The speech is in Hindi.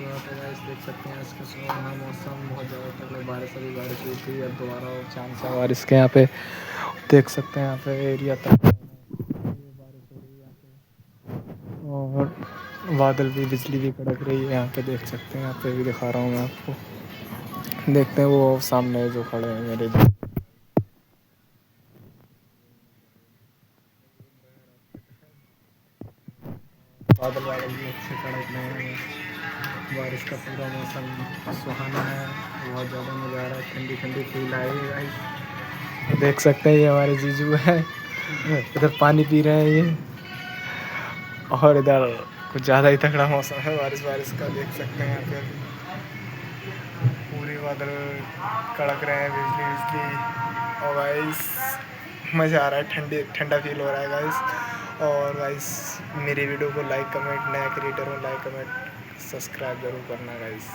सुबह तो गाइस देख सकते हैं इसका सुहाना मौसम बहुत ज़्यादा तक बारिश अभी बारिश हुई थी अब दोबारा और चांस है बारिश के यहाँ पे देख सकते हैं यहाँ पे एरिया तक ये बारिश हो रही है यहाँ पे और बादल भी बिजली भी कड़क रही है यहाँ पे देख सकते हैं यहाँ पे भी दिखा रहा हूँ मैं आपको देखते हैं वो सामने जो खड़े हैं मेरे जो बादल वादल भी अच्छे कड़क रहे हैं बारिश का पूरा मौसम सुहाना है बहुत ज़्यादा मज़ा आ रहा है ठंडी ठंडी फील आई है गाइस देख सकते हैं ये हमारे जीजू हैं इधर पानी पी रहे हैं ये और इधर कुछ ज़्यादा ही तगड़ा मौसम है बारिश बारिश का देख सकते हैं यहाँ पे अभी पूरे बादल कड़क रहे हैं बिजली बिजली और गाइस मज़ा आ रहा है ठंडी ठंडा फील हो रहा है गाइस और गाइस मेरी वीडियो को लाइक कमेंट नया क्रिएटर हूँ लाइक कमेंट सब्सक्राइब ज़रूर करना गाइस।